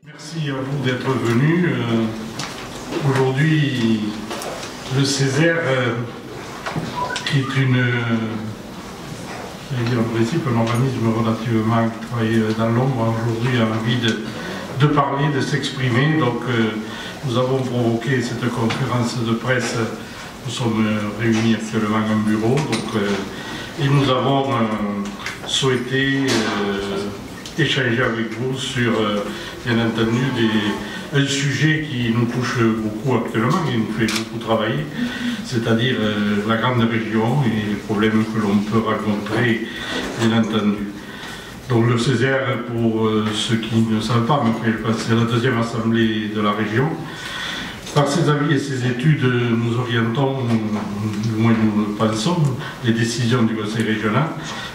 Merci à vous d'être venus. Aujourd'hui, le Césaire, qui est en principe un organisme relativement qui travaille dans l'ombre, aujourd'hui a envie de parler, de s'exprimer. Donc nous avons provoqué cette conférence de presse. Nous sommes réunis actuellement en bureau. Et nous avons souhaité échanger avec vous sur, bien entendu, un sujet qui nous touche beaucoup actuellement et nous fait beaucoup travailler, c'est-à-dire la grande région et les problèmes que l'on peut rencontrer, bien entendu. Donc le Césaire, pour ceux qui ne savent pas, mais c'est la deuxième assemblée de la région. Par ses avis et ses études, nous orientons, du moins nous le pensons, les décisions du Conseil régional,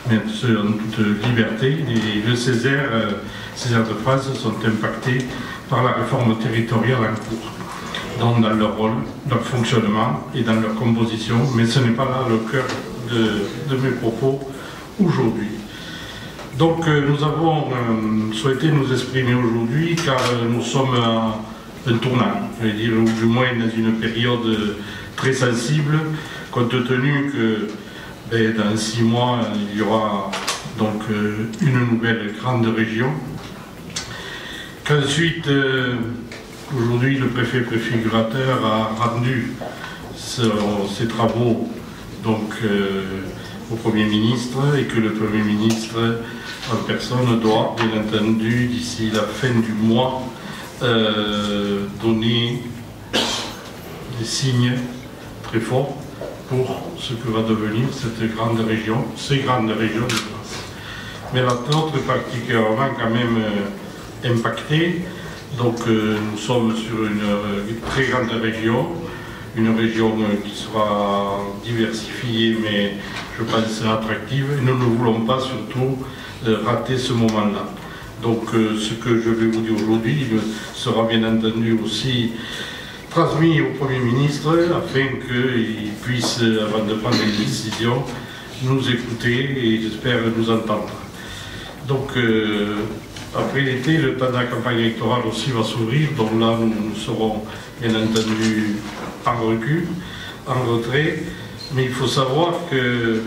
mais en toute liberté. Et le Césaire de France sont impactés par la réforme territoriale en cours, donc dans leur rôle, leur fonctionnement et dans leur composition. Mais ce n'est pas là le cœur de mes propos aujourd'hui. Donc nous avons souhaité nous exprimer aujourd'hui car nous sommes un tournant, je vais dire, ou du moins dans une période très sensible, compte tenu que dans 6 mois, il y aura donc une nouvelle grande région. Qu'ensuite, aujourd'hui, le préfet préfigurateur a rendu ses travaux donc, au Premier ministre et que le Premier ministre en personne doit, bien entendu, d'ici la fin du mois, donner des signes très forts pour ce que va devenir cette grande région, ces grandes régions de France. Mais la nôtre est particulièrement quand même impactée. Donc nous sommes sur une très grande région, une région qui sera diversifiée mais je pense attractive et nous ne voulons pas surtout rater ce moment-là. Donc ce que je vais vous dire aujourd'hui sera bien entendu aussi transmis au Premier ministre afin qu'il puisse, avant de prendre des décisions, nous écouter et j'espère nous entendre. Donc après l'été, le temps de la campagne électorale aussi va s'ouvrir, donc là nous serons bien entendu en recul, en retrait, mais il faut savoir que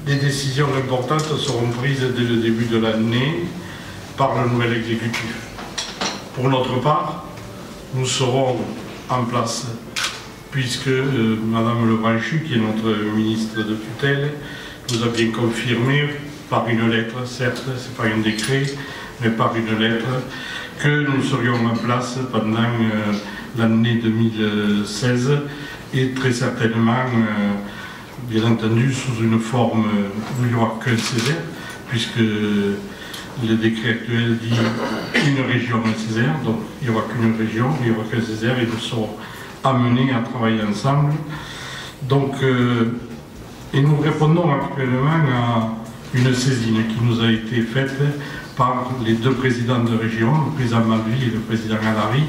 des décisions importantes seront prises dès le début de l'année par le nouvel exécutif. Pour notre part, nous serons en place, puisque Madame Lebranchu, qui est notre ministre de tutelle, nous a bien confirmé par une lettre, certes, ce n'est pas un décret, mais par une lettre, que nous serions en place pendant l'année 2016 et très certainement bien entendu sous une forme où il n'y aura qu'un Césaire, puisque le décret actuel dit une région, un Césaire, donc il n'y aura qu'une région, il n'y aura qu'un Césaire, et nous serons amenés à travailler ensemble. Donc, et nous répondons actuellement à une saisine qui nous a été faite par les 2 présidents de région, le président Malvy et le président Alary.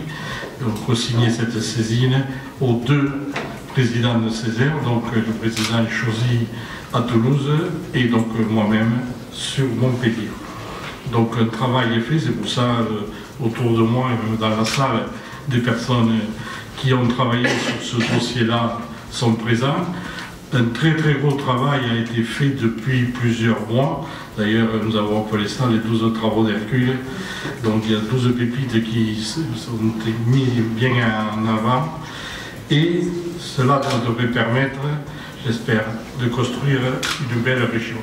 Donc, co-signé cette saisine aux 2 président de Césaire, donc le président Chauzy à Toulouse et donc moi-même sur Montpellier. Donc un travail est fait, c'est pour ça autour de moi et même dans la salle, des personnes qui ont travaillé sur ce dossier-là sont présents. Un très très gros travail a été fait depuis plusieurs mois. D'ailleurs, nous avons appelé ça les 12 travaux d'Hercule. Donc il y a 12 pépites qui sont mis bien en avant. Et cela devrait permettre, j'espère, de construire une belle région.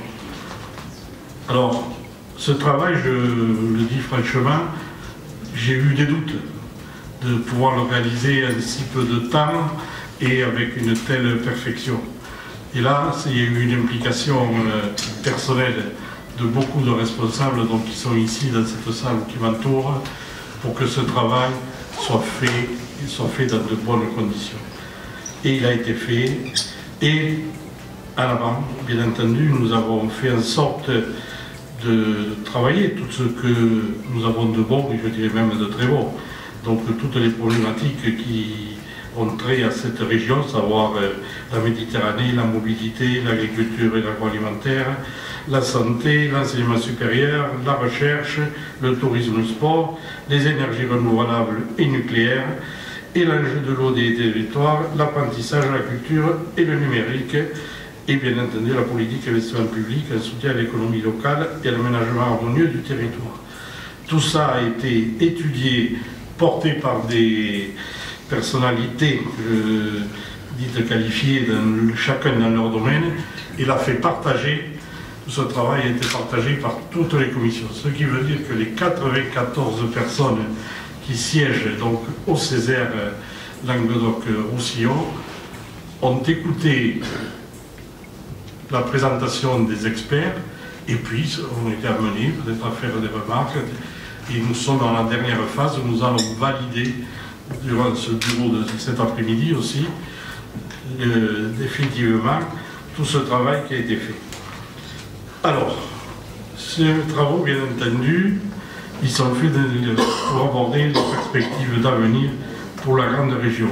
Alors, ce travail, je le dis franchement, j'ai eu des doutes de pouvoir le réaliser en si peu de temps et avec une telle perfection. Et là, il y a eu une implication personnelle de beaucoup de responsables donc, qui sont ici dans cette salle qui m'entourent pour que ce travail soit fait dans de bonnes conditions. Et il a été fait. Et à l'avant, bien entendu, nous avons fait en sorte de travailler tout ce que nous avons de bon, et je dirais même de très bon. Donc toutes les problématiques qui ont trait à cette région, savoir la Méditerranée, la mobilité, l'agriculture et l'agroalimentaire, la santé, l'enseignement supérieur, la recherche, le tourisme, le sport, les énergies renouvelables et nucléaires, et l'enjeu de l'eau des territoires, l'apprentissage, la culture et le numérique, et bien entendu la politique d'investissement public, un soutien à l'économie locale et à l'aménagement harmonieux du territoire. Tout ça a été étudié, porté par des personnalités dites qualifiées, chacun dans leur domaine, et l'a fait partager. Tout ce travail a été partagé par toutes les commissions, ce qui veut dire que les 94 personnes qui siègent donc au Césaire Languedoc-Roussillon ont écouté la présentation des experts et puis ont été amenés peut-être à faire des remarques. Et nous sommes dans la dernière phase où nous allons valider durant ce bureau de cet après-midi aussi définitivement tout ce travail qui a été fait. Alors, ces travaux, bien entendu, ils sont faits pour aborder les perspectives d'avenir pour la grande région.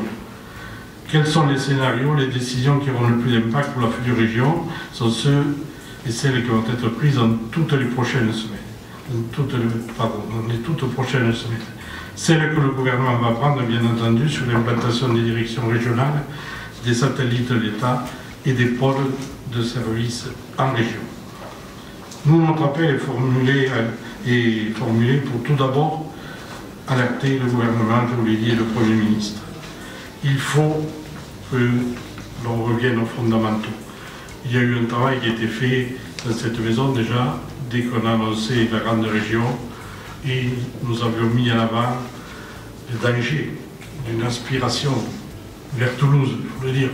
Quels sont les scénarios, les décisions qui auront le plus d'impact pour la future région sont ceux et celles qui vont être prises dans toutes les prochaines semaines. Dans les toutes prochaines semaines. Celles que le gouvernement va prendre, bien entendu, sur l'implantation des directions régionales, des satellites de l'État et des pôles de services en région. Nous, notre appel est formulé pour tout d'abord alerter le gouvernement, je vous l'ai dit, et le Premier ministre. Il faut que l'on revienne aux fondamentaux. Il y a eu un travail qui a été fait dans cette maison déjà, dès qu'on a annoncé la grande région, et nous avions mis en avant le danger d'une aspiration vers Toulouse, il faut le dire.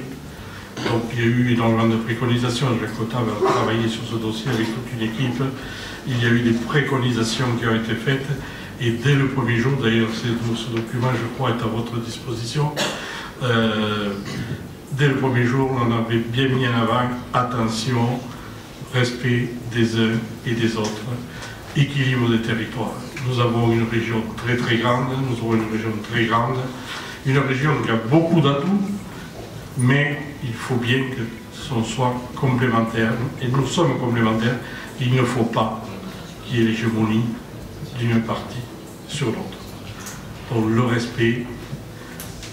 Donc il y a eu énormément de préconisations. Jacques Cotta a travaillé sur ce dossier avec toute une équipe. Il y a eu des préconisations qui ont été faites. Et dès le premier jour, d'ailleurs ce document je crois est à votre disposition, dès le premier jour on avait bien mis en avant attention, respect des uns et des autres, équilibre des territoires. Nous avons une région très très grande, nous aurons une région très grande, une région qui a beaucoup d'atouts, mais il faut bien que ce soit complémentaire, et nous sommes complémentaires. Il ne faut pas qu'il y ait l'hégémonie d'une partie sur l'autre. Donc le respect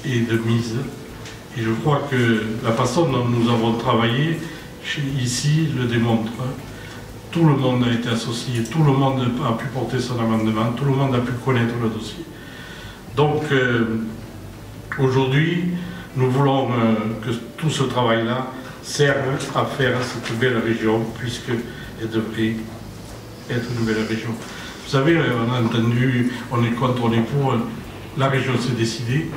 est de mise, et je crois que la façon dont nous avons travaillé ici le démontre. Tout le monde a été associé, tout le monde a pu porter son amendement, tout le monde a pu connaître le dossier. Donc aujourd'hui, nous voulons que tout ce travail-là serve à faire cette belle région, puisqu'elle devrait être une belle région. Vous savez, on a entendu, on est contre, on est pour, la région s'est décidée.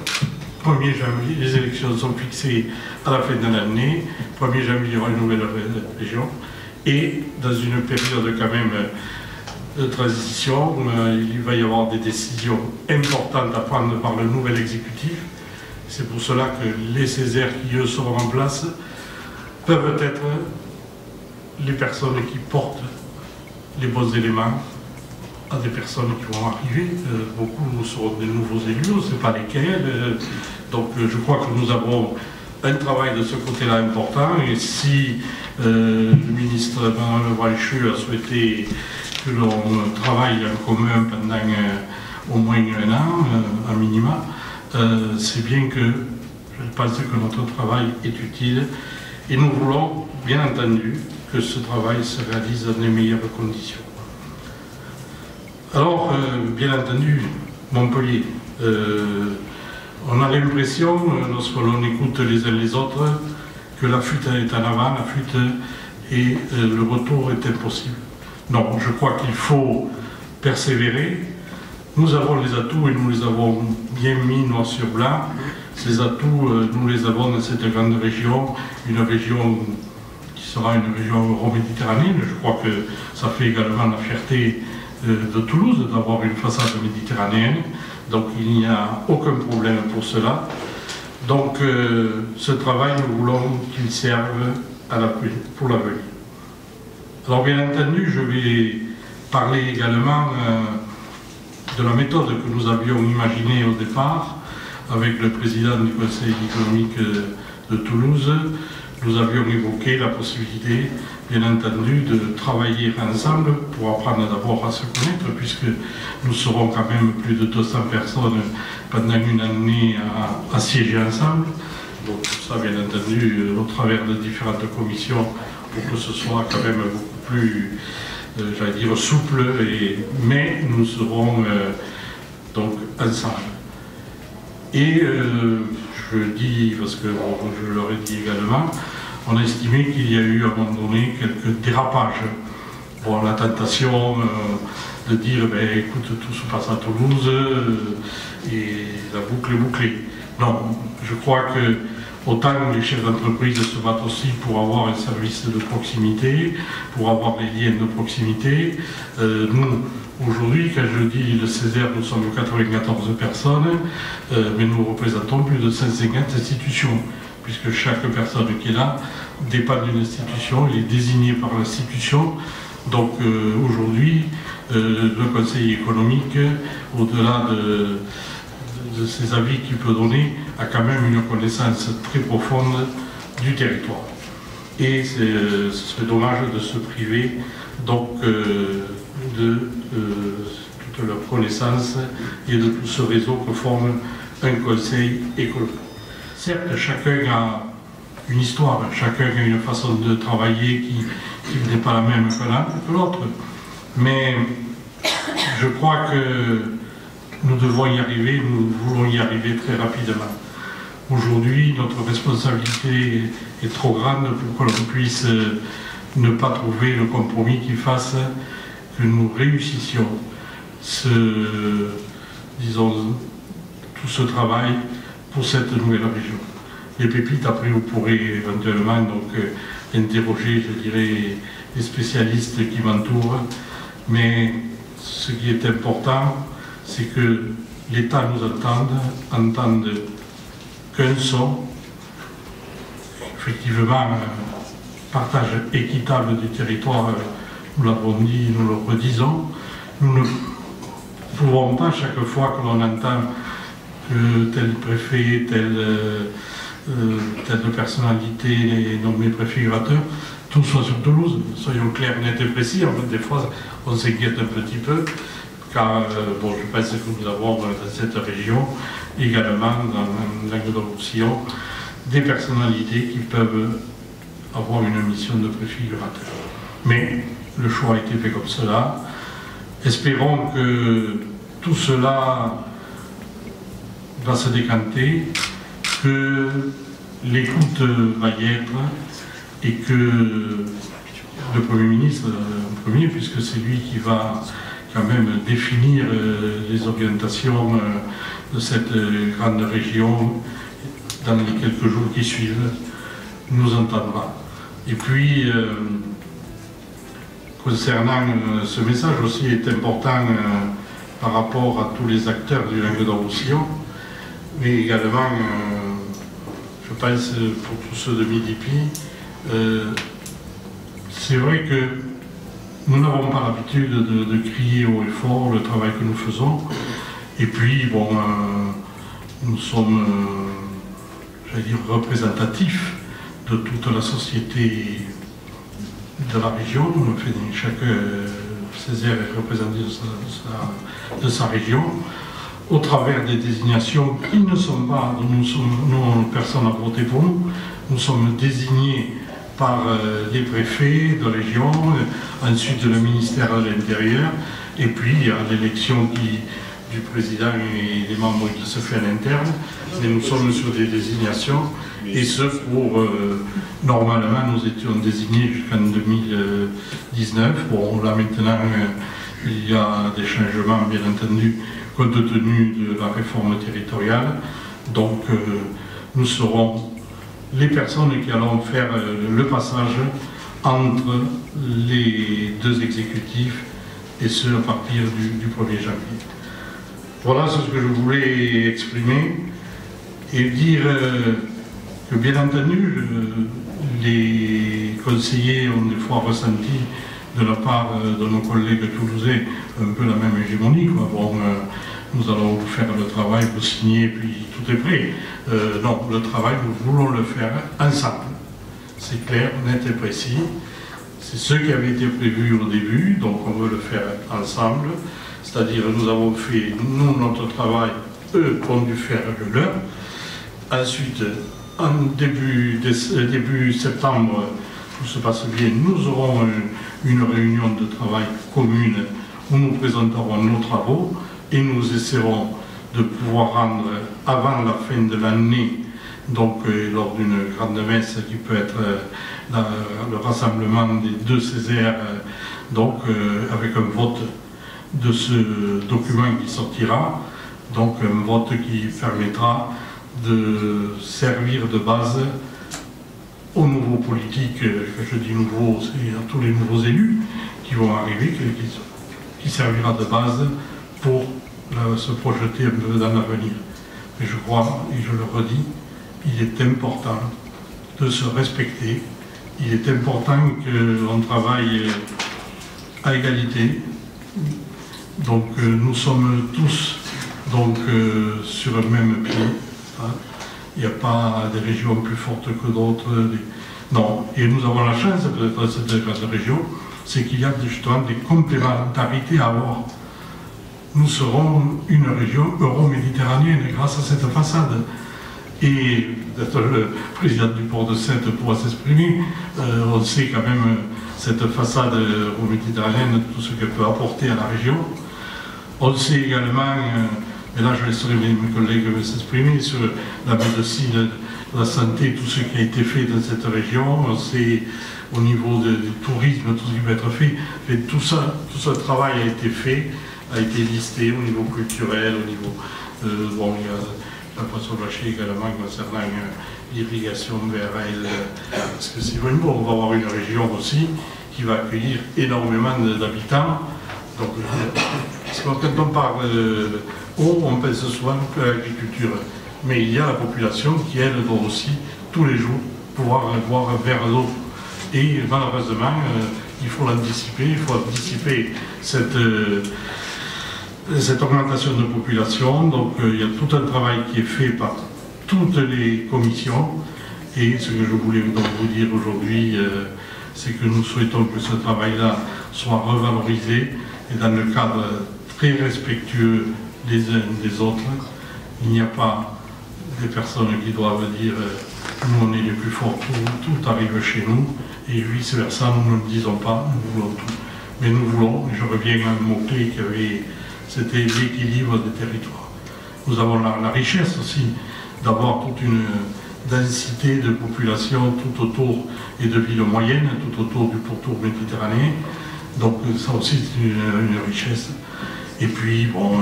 1er janvier, les élections sont fixées à la fin de l'année. 1er janvier, il y aura une nouvelle région. Et dans une période quand même de transition, il va y avoir des décisions importantes à prendre par le nouvel exécutif. C'est pour cela que les Césaires qui, eux, seront en place peuvent être les personnes qui portent les bons éléments à des personnes qui vont arriver. Beaucoup seront des nouveaux élus, on ne sait pas lesquels. Donc je crois que nous avons un travail de ce côté-là important. Et si le ministre Manuel Valcheux a souhaité que l'on travaille en commun pendant au moins un an, à minima, c'est bien que je pense que notre travail est utile. Et nous voulons, bien entendu, que ce travail se réalise dans les meilleures conditions. Alors, bien entendu, Montpellier, on a l'impression, lorsque l'on écoute les uns les autres, que la fuite est en avant, la fuite et le retour est impossible. Non, je crois qu'il faut persévérer. Nous avons les atouts et nous les avons bien mis noir sur blanc. Ces atouts, nous les avons dans cette grande région, une région qui sera une région euro-méditerranéenne. Je crois que ça fait également la fierté de Toulouse d'avoir une façade méditerranéenne. Donc il n'y a aucun problème pour cela. Donc ce travail, nous voulons qu'il serve pour l'avenir. Alors bien entendu, je vais parler également de la méthode que nous avions imaginée au départ avec le président du Conseil économique de Toulouse. nous avions évoqué la possibilité, bien entendu, de travailler ensemble pour apprendre d'abord à se connaître, puisque nous serons quand même plus de 200 personnes pendant une année à siéger ensemble. Donc ça, bien entendu, au travers de différentes commissions, pour que ce soit quand même beaucoup plus, j'allais dire, souple, mais nous serons donc ensemble. Et je dis, parce que bon, je leur ai dit également, on a estimé qu'il y a eu à un moment donné quelques dérapages. Bon, la tentation de dire, ben, écoute, tout se passe à Toulouse et la boucle est bouclée. Non, je crois que autant les chefs d'entreprise se battent aussi pour avoir un service de proximité, pour avoir des liens de proximité. Nous, aujourd'hui, quand je dis le Césaire, nous sommes 94 personnes, mais nous représentons plus de 150 institutions, puisque chaque personne qui est là dépend d'une institution, elle est désignée par l'institution. Donc aujourd'hui, le Conseil économique, au-delà de ces avis qu'il peut donner, a quand même une connaissance très profonde du territoire. Et ce serait dommage de se priver donc de toute leur connaissance et de tout ce réseau que forme un conseil écologique. Certes, chacun a une histoire, chacun a une façon de travailler qui n'est pas la même que l'autre, mais je crois que nous devons y arriver, nous voulons y arriver très rapidement. Aujourd'hui, notre responsabilité est trop grande pour que l'on puisse ne pas trouver le compromis qui fasse que nous réussissions disons, tout ce travail pour cette nouvelle région. Les pépites, après, vous pourrez éventuellement donc, interroger, je dirais, les spécialistes qui m'entourent, mais ce qui est important, c'est que l'État nous entende qu'un son, effectivement, un partage équitable du territoire, nous l'avons dit, nous le redisons. Nous ne pouvons pas, chaque fois que l'on entend que tel préfet, telle personnalité est nommée préfigurateur, tout soit sur Toulouse. Soyons clairs, nets et précis. En fait, des fois, on s'inquiète un petit peu, car bon, je pense que nous avons dans cette région, également dans Languedoc-Roussillon, des personnalités qui peuvent avoir une mission de préfigurateur. Mais le choix a été fait comme cela. Espérons que tout cela va se décanter, que l'écoute va y être et que le Premier ministre, en premier, puisque c'est lui qui va quand même définir les orientations de cette grande région dans les quelques jours qui suivent, nous entendra. Et puis, concernant ce message aussi est important par rapport à tous les acteurs du Languedoc-Roussillon, mais également, je pense, pour tous ceux de Midi-Py, c'est vrai que nous n'avons pas l'habitude de crier haut et fort le travail que nous faisons, et puis, bon, nous sommes, j'allais dire, représentatifs de toute la société de la région. Chaque Césaire est représenté de sa région, au travers des désignations qui ne sont pas, nous personne n'a voté pour nous, nous sommes désignés par les préfets de région, ensuite le ministère de l'Intérieur, et puis il y a l'élection du président et des membres qui se fait à l'interne, mais nous sommes sur des désignations, et ce pour, normalement nous étions désignés jusqu'en 2019, bon là maintenant il y a des changements bien entendu compte tenu de la réforme territoriale, donc nous serons les personnes qui allons faire le passage entre les deux exécutifs, et ce à partir du 1er janvier. Voilà ce que je voulais exprimer et dire que bien entendu les conseillers ont des fois ressenti de la part de nos collègues toulousains un peu la même hégémonie, quoi. Bon, nous allons vous faire le travail, vous signez, puis tout est prêt. Non, le travail, nous voulons le faire ensemble. c'est clair, net et précis. C'est ce qui avait été prévu au début, donc on veut le faire ensemble. C'est-à-dire, nous avons fait, nous, notre travail, eux ont dû faire le leur. Ensuite, en début septembre, tout se passe bien, nous aurons une réunion de travail commune où nous présenterons nos travaux et nous essaierons de pouvoir rendre avant la fin de l'année, donc lors d'une grande messe qui peut être le rassemblement des deux Césaires, donc avec un vote de ce document qui sortira, donc un vote qui permettra de servir de base aux nouveaux politiques, quand je dis nouveaux, c'est à tous les nouveaux élus qui vont arriver, qui servira de base pour se projeter un peu dans l'avenir. Mais je crois, et je le redis, il est important de se respecter, il est important qu'on travaille à égalité. Donc nous sommes tous sur le même pied. Hein. Il n'y a pas des régions plus fortes que d'autres. Non. Et nous avons la chance d'être dans cette grande région, c'est qu'il y a justement des complémentarités à avoir. Nous serons une région euro-méditerranéenne grâce à cette façade. Et peut-être le président du port de Sète pourra s'exprimer, on sait quand même cette façade euro-méditerranéenne, tout ce qu'elle peut apporter à la région. On sait également, et là je laisserai mes collègues s'exprimer sur la médecine, la santé, tout ce qui a été fait dans cette région. On sait au niveau du tourisme, tout ce qui peut être fait. Et tout ce travail a été fait, a été listé au niveau culturel, au niveau... bon, il y a Jean-François Blacher également concernant l'irrigation vers elle, parce que c'est bon, on va avoir une région aussi qui va accueillir énormément d'habitants. Donc, quand on parle d'eau, on pense souvent que l'agriculture, mais il y a la population qui, elle, doit aussi, tous les jours, pouvoir boire vers l'eau. Et malheureusement, il faut l'anticiper, il faut anticiper cette augmentation de population. Donc il y a tout un travail qui est fait par toutes les commissions. Et ce que je voulais donc vous dire aujourd'hui, c'est que nous souhaitons que ce travail-là soit revalorisé et dans le cadre très respectueux les uns des autres. Il n'y a pas des personnes qui doivent dire nous on est les plus forts, tout arrive chez nous, et vice-versa, nous ne le disons pas, nous voulons tout. Mais nous voulons, et je reviens à un mot-clé qui avait, c'était l'équilibre des territoires. Nous avons la richesse aussi d'avoir toute une densité de population tout autour et de villes moyennes, tout autour du pourtour méditerranéen. Donc ça aussi c'est une richesse. Et puis bon,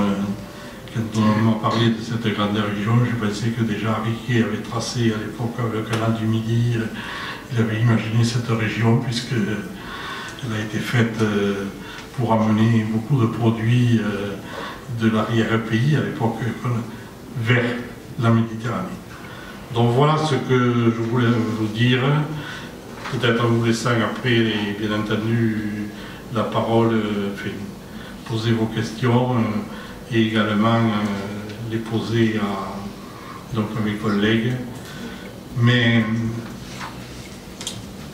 quand on m'a parlé de cette grande région, je pensais que déjà Riquet avait tracé à l'époque le canal du Midi, il avait imaginé cette région puisqu'elle a été faite pour amener beaucoup de produits de l'arrière-pays à l'époque vers la Méditerranée. Donc voilà ce que je voulais vous dire, peut-être en vous laissant après, bien entendu, la parole, poser vos questions et également les poser à mes collègues. Mais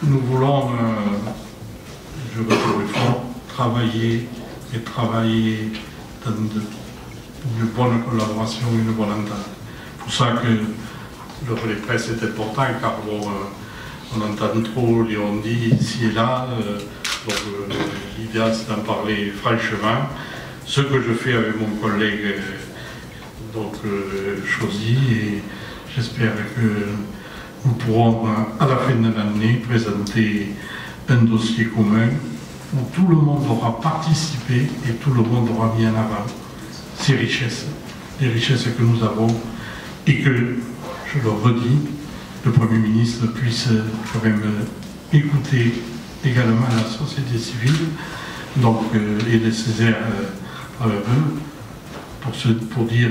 nous voulons, je veux fort, travailler dans une bonne collaboration, une bonne entente. C'est pour ça que le relais presse est important, car bon, on entend trop les on-dit ici et là. Donc l'idéal c'est d'en parler franchement. Ce que je fais avec mon collègue Chauzy, et j'espère que nous pourrons à la fin de l'année présenter un dossier commun où tout le monde aura participé et tout le monde aura mis en avant ces richesses, les richesses que nous avons, et que, je le redis, le Premier ministre puisse quand même écouter également la société civile, donc, et les Césaires avec eux, pour dire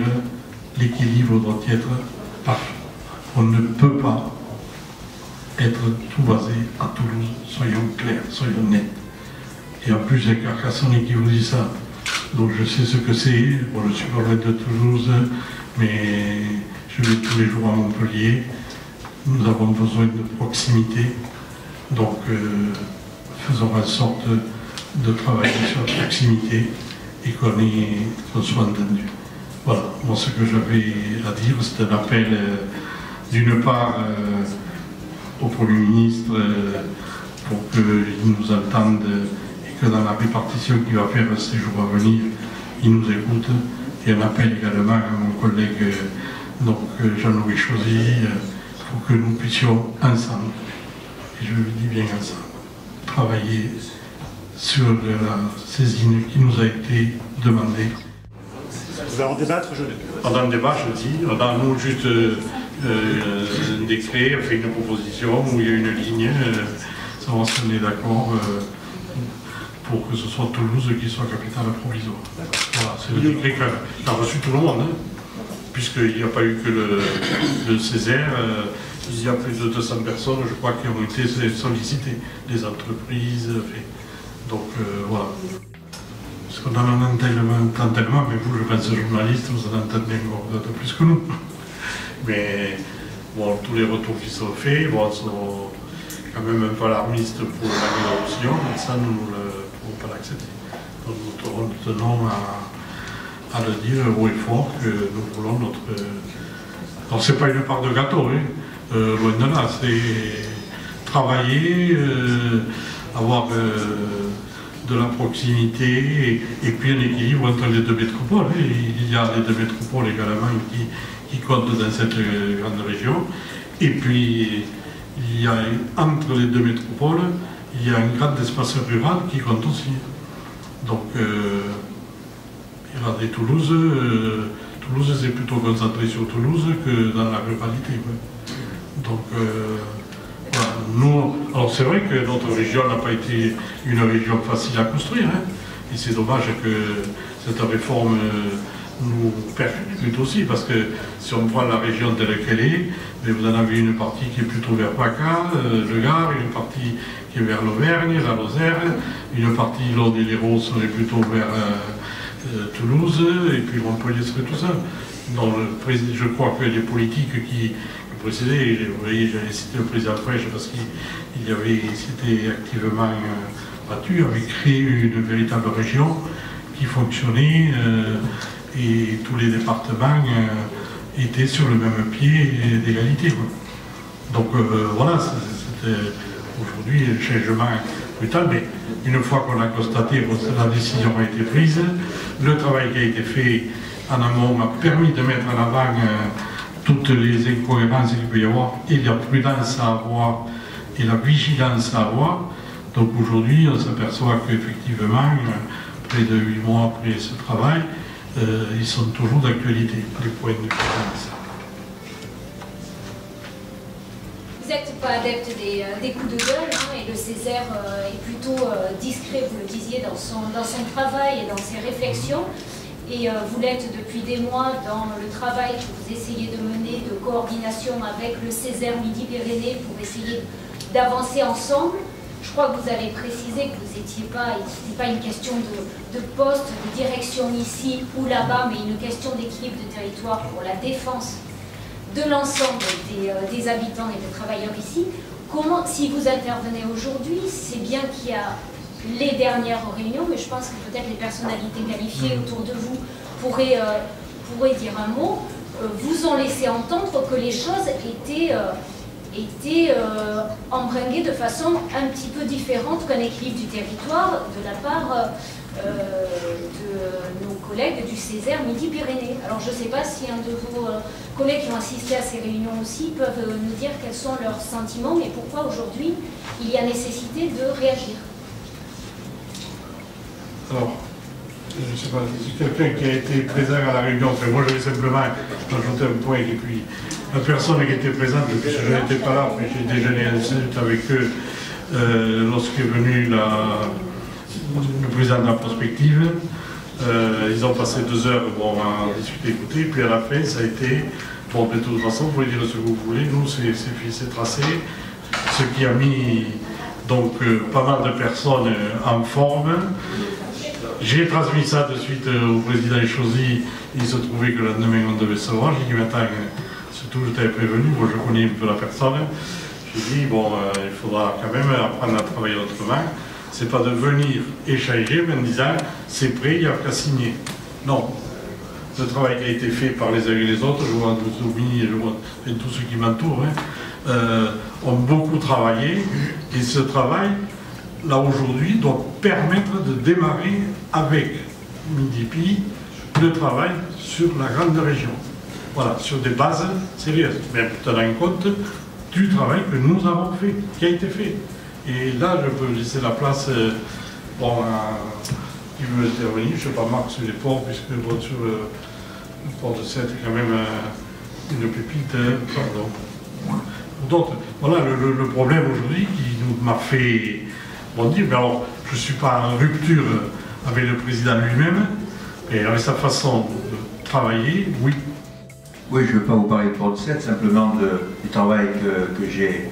l'équilibre doit être parfait. On ne peut pas être tout basé à Toulouse, soyons clairs, soyons nets. Et en plus, il y a Carcassonne qui vous dit ça. Donc je sais ce que c'est. Bon, je suis pas loin de Toulouse, mais je vais tous les jours à Montpellier. Nous avons besoin de proximité. Donc faisons en sorte de travailler sur la proximité et qu'on soit entendu. Voilà, moi ce que j'avais à dire, c'est un appel d'une part au Premier ministre pour qu'il nous entende et que dans la répartition qu'il va faire ces jours à venir, il nous écoute. Et un appel également à mon collègue Jean-Louis Chauzy pour que nous puissions ensemble, et je le dis bien ensemble, travailler sur la saisine qui nous a été demandée. Vous allez en débattre, On en débat, je dis. On a nous juste un décret, fait une proposition où il y a une ligne, savoir si on est d'accord pour que ce soit Toulouse qui soit capitale provisoire. Voilà, c'est le décret qu'a reçu tout le monde, hein, puisqu'il n'y a pas eu que le Césaire. Il y a plus de 200 personnes, je crois, qui ont été sollicitées, des entreprises. Donc voilà. Parce qu'on en entend tellement, mais vous, je pense, journaliste, vous en entendez encore peut-être plus que nous. Mais bon, tous les retours qui sont faits sont quand même un peu alarmistes pour l'adoption, mais ça, nous ne pouvons pas l'accepter. Donc nous tenons à le dire haut et fort que nous voulons notre... Alors c'est pas une part de gâteau, hein. Loin de là, c'est travailler, avoir de la proximité et puis un équilibre entre les deux métropoles. Hein. Il y a les deux métropoles également qui comptent dans cette grande région. Et puis, il y a entre les deux métropoles, il y a un grand espace rural qui compte aussi. Donc, regardez Toulouse, Toulouse c'est plutôt concentré sur Toulouse que dans la ruralité. Ouais. Donc, voilà. Nous, alors c'est vrai que notre région n'a pas été une région facile à construire, hein, et c'est dommage que cette réforme nous percute aussi, parce que si on prend la région telle qu'elle est, vous en avez une partie qui est plutôt vers PACA, le Gard, une partie qui est vers l'Auvergne, la Lozère, une partie l'Aude et l'Hérault serait plutôt vers Toulouse, et puis Montpellier serait tout ça. Donc, je crois que les politiques qui précédaient, vous voyez, j'avais cité le président Frêche parce qu'il s'était activement battu, avait créé une véritable région qui fonctionnait et tous les départements étaient sur le même pied d'égalité. Donc voilà, c'était aujourd'hui un changement brutal, mais une fois qu'on a constaté que la décision a été prise, le travail qui a été fait en amont a permis de mettre en avant toutes les incohérences qu'il peut y avoir et la prudence à avoir et la vigilance à avoir. Donc aujourd'hui, on s'aperçoit qu'effectivement, près de 8 mois après ce travail, ils sont toujours d'actualité, les points de vigilance. Vous n'êtes pas adepte des coups de gueule, hein, et le Césaire est plutôt discret, vous le disiez, dans son travail et dans ses réflexions. Et vous l'êtes depuis des mois dans le travail que vous essayez de mener de coordination avec le Césaire Midi-Pyrénées pour essayer d'avancer ensemble. Je crois que vous avez précisé que vous n'étiez pas, ce n'est pas une question de poste, de direction ici ou là-bas, mais une question d'équilibre de territoire pour la défense de l'ensemble des habitants et des travailleurs ici. Comment, si vous intervenez aujourd'hui, c'est bien qu'il y a les dernières réunions, mais je pense que peut-être les personnalités qualifiées autour de vous pourraient dire un mot, vous ont laissé entendre que les choses étaient embringuées de façon un petit peu différente qu'un équilibre du territoire de la part de nos collègues du Césaire Midi-Pyrénées. Alors je ne sais pas si un de vos collègues qui ont assisté à ces réunions aussi peuvent nous dire quels sont leurs sentiments et pourquoi aujourd'hui il y a nécessité de réagir. Alors, je ne sais pas, si quelqu'un qui a été présent à la réunion, enfin, moi j'avais simplement ajouté un point, et puis la personne qui était présente, puisque je n'étais pas là, mais j'ai déjeuné ensuite avec eux lorsqu'est venu le président de la prospective. Ils ont passé 2 heures à discuter, écouter, puis à la fin, ça a été, bon, de toute façon, vous pouvez dire ce que vous voulez, nous, c'est tracé, ce qui a mis donc pas mal de personnes en forme. J'ai transmis ça de suite au président Chauzy. Il se trouvait que le lendemain on devait se voir. J'ai dit, mais attends, surtout je t'avais prévenu, moi je connais un peu la personne. J'ai dit, bon, il faudra quand même apprendre à travailler autrement. C'est pas de venir échanger en disant, c'est prêt, il n'y a qu'à signer. Non. Le travail qui a été fait par les uns et les autres, je vois Touzoubi, je vois et tous ceux qui m'entourent, ont beaucoup travaillé. Et ce travail, là aujourd'hui, doit permettre de démarrer avec Midi-Pi le travail sur la grande région. Voilà, sur des bases sérieuses, mais tenant compte du travail que nous avons fait, qui a été fait. Et là, je peux laisser la place à qui veut intervenir, je ne sais pas, Marc, sur les ports, puisque bon, sur le port de Sète, quand même une pépite, pardon. Donc, voilà le problème aujourd'hui qui m'a fait bondir. Mais alors, je ne suis pas en rupture avec le président lui-même, et avec sa façon de travailler, oui. Oui, je ne veux pas vous parler de port de Sète, simplement du travail que j'ai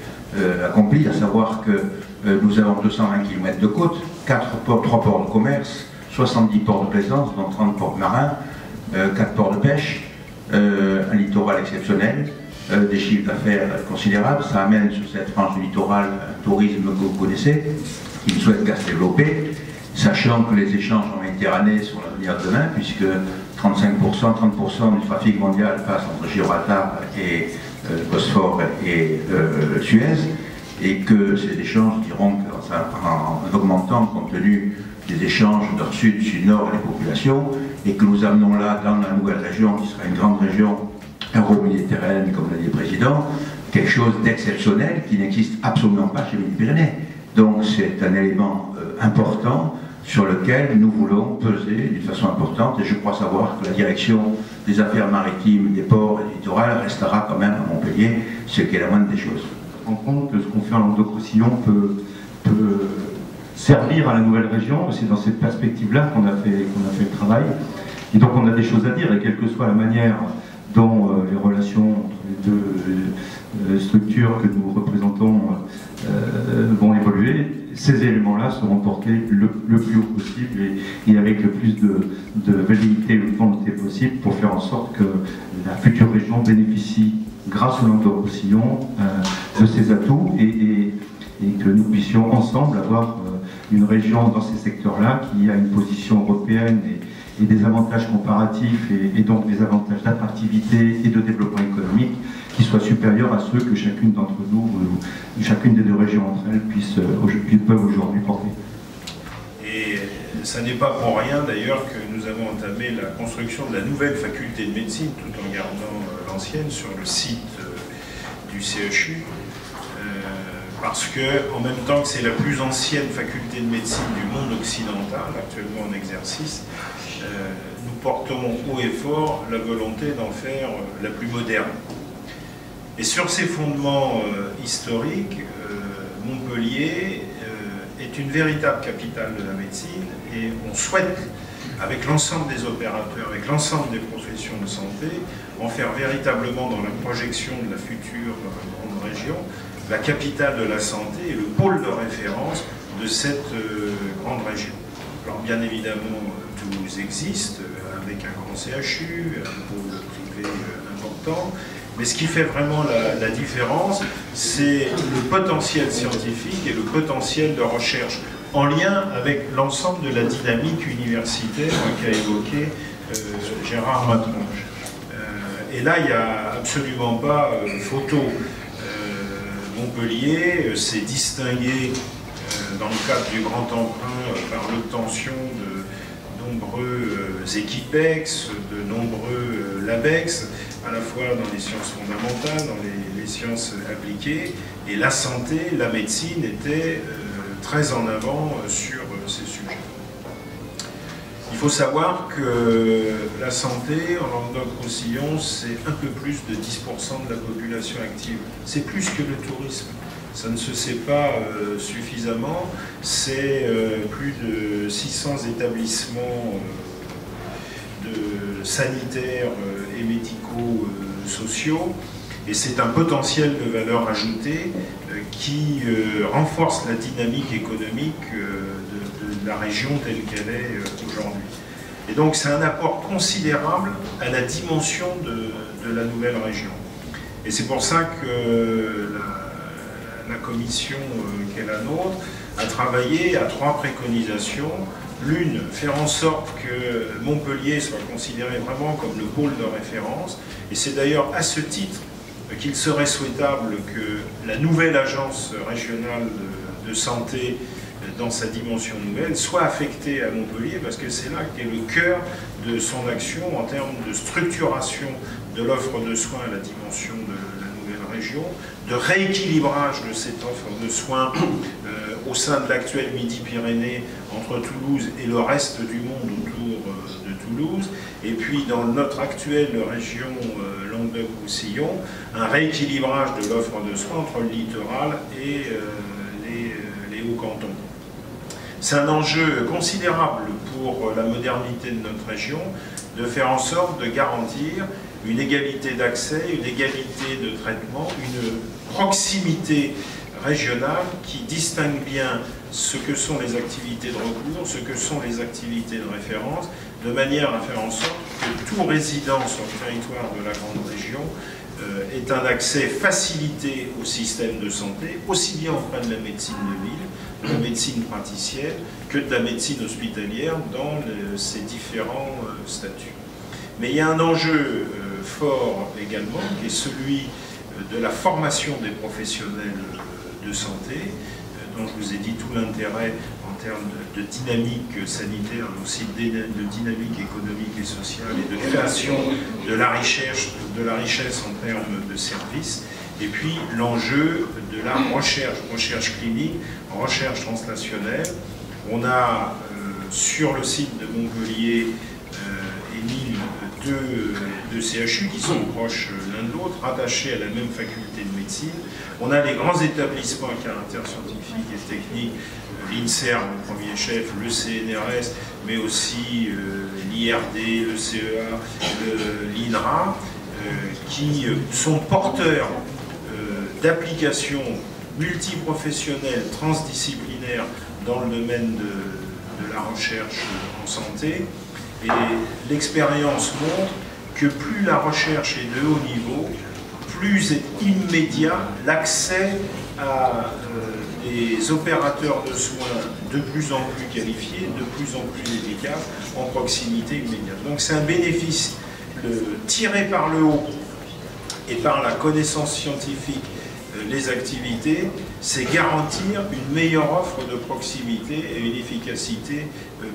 accompli, à savoir que nous avons 220 km de côte, 3 ports de commerce, 70 ports de plaisance, dont 30 ports marins, 4 ports de pêche, un littoral exceptionnel, des chiffres d'affaires considérables. Ça amène sur cette frange du littoral un tourisme que vous connaissez, qui ne souhaite qu'à se développer, sachant que les échanges en Méditerranée sont l'avenir de demain, puisque 30% du trafic mondial passe entre Gibraltar et Bosphore et Suez, et que ces échanges iront en augmentant compte tenu des échanges nord-sud, sud-nord et des populations, et que nous amenons là, dans la nouvelle région, qui sera une grande région euro-méditerranéenne, comme l'a dit le président, quelque chose d'exceptionnel qui n'existe absolument pas chez les Pyrénées. Donc c'est un élément important sur lequel nous voulons peser d'une façon importante, et je crois savoir que la direction des affaires maritimes, des ports et du littoral restera quand même à Montpellier, ce qui est la moindre des choses. On rend compte que ce qu'on fait en Languedoc-Roussillon peut servir à la nouvelle région. C'est dans cette perspective-là qu'on a fait le travail. Et donc on a des choses à dire, et quelle que soit la manière dont les relations entre les deux structures que nous représentons vont évoluer, ces éléments-là seront portés le plus haut possible et avec le plus de velléité et de volonté possible pour faire en sorte que la future région bénéficie, grâce au Languedoc-Roussillon, de ses atouts et que nous puissions ensemble avoir une région dans ces secteurs-là qui a une position européenne et des avantages comparatifs et donc des avantages d'attractivité et de développement économique qui soient supérieurs à ceux que chacune d'entre nous, chacune des deux régions entre elles, peuvent aujourd'hui porter. Et ça n'est pas pour rien d'ailleurs que nous avons entamé la construction de la nouvelle faculté de médecine, tout en gardant l'ancienne, sur le site du CHU. Parce que, en même temps que c'est la plus ancienne faculté de médecine du monde occidental, actuellement en exercice, nous portons haut et fort la volonté d'en faire la plus moderne. Et sur ces fondements historiques, Montpellier est une véritable capitale de la médecine, et on souhaite, avec l'ensemble des opérateurs, avec l'ensemble des professions de santé, en faire véritablement, dans la projection de la future grande région, la capitale de la santé et le pôle de référence de cette grande région. Alors bien évidemment, Toulouse existe, avec un grand CHU, un pôle privé important, mais ce qui fait vraiment la différence, c'est le potentiel scientifique et le potentiel de recherche, en lien avec l'ensemble de la dynamique universitaire qu'a évoqué Gérard Matrange. Et là, il n'y a absolument pas photo. Montpellier s'est distingué dans le cadre du grand emprunt par l'obtention de nombreux équipex, de nombreux LABEX, à la fois dans les sciences fondamentales, dans les sciences appliquées, et la santé, la médecine était très en avant sur ces sujets. Il faut savoir que la santé en Languedoc-Roussillon, c'est un peu plus de 10% de la population active. C'est plus que le tourisme. Ça ne se sait pas suffisamment. C'est plus de 600 établissements sanitaires et médico-sociaux. Et c'est un potentiel de valeur ajoutée qui renforce la dynamique économique de la région telle qu'elle est aujourd'hui. Et donc c'est un apport considérable à la dimension de la nouvelle région. Et c'est pour ça que la commission qui est la nôtre a travaillé à 3 préconisations. L'une, faire en sorte que Montpellier soit considéré vraiment comme le pôle de référence, et c'est d'ailleurs à ce titre qu'il serait souhaitable que la nouvelle agence régionale de santé, dans sa dimension nouvelle, soit affectée à Montpellier, parce que c'est là qu'est le cœur de son action en termes de structuration de l'offre de soins à la dimension de la nouvelle région, de rééquilibrage de cette offre de soins au sein de l'actuel Midi-Pyrénées entre Toulouse et le reste du monde autour de Toulouse, et puis dans notre actuelle région Languedoc-Roussillon, un rééquilibrage de l'offre de soins entre le littoral et les hauts-cantons. C'est un enjeu considérable pour la modernité de notre région de faire en sorte de garantir une égalité d'accès, une égalité de traitement, une proximité régionale qui distingue bien ce que sont les activités de recours, ce que sont les activités de référence, de manière à faire en sorte que tout résident sur le territoire de la grande région ait un accès facilité au système de santé, aussi bien auprès de la médecine de ville, de la médecine praticienne, que de la médecine hospitalière dans ses différents statuts. Mais il y a un enjeu fort également, qui est celui de la formation des professionnels de santé, dont je vous ai dit tout l'intérêt en termes de dynamique sanitaire, mais aussi de dynamique économique et sociale, et de création de la richesse en termes de services. Et puis l'enjeu de la recherche clinique, recherche translationnelle. On a sur le site de Montpellier émis 2 CHU qui sont proches l'un de l'autre, rattachés à la même faculté de médecine. On a les grands établissements à caractère scientifique et technique, l'INSERM au premier chef, le CNRS, mais aussi l'IRD, le CEA, l'INRA, qui sont porteurs d'applications multiprofessionnelles, transdisciplinaires dans le domaine de la recherche en santé. Et l'expérience montre que plus la recherche est de haut niveau, plus est immédiat l'accès à des opérateurs de soins de plus en plus qualifiés, de plus en plus efficaces, en proximité immédiate. Donc c'est un bénéfice tiré par le haut et par la connaissance scientifique, les activités, c'est garantir une meilleure offre de proximité et une efficacité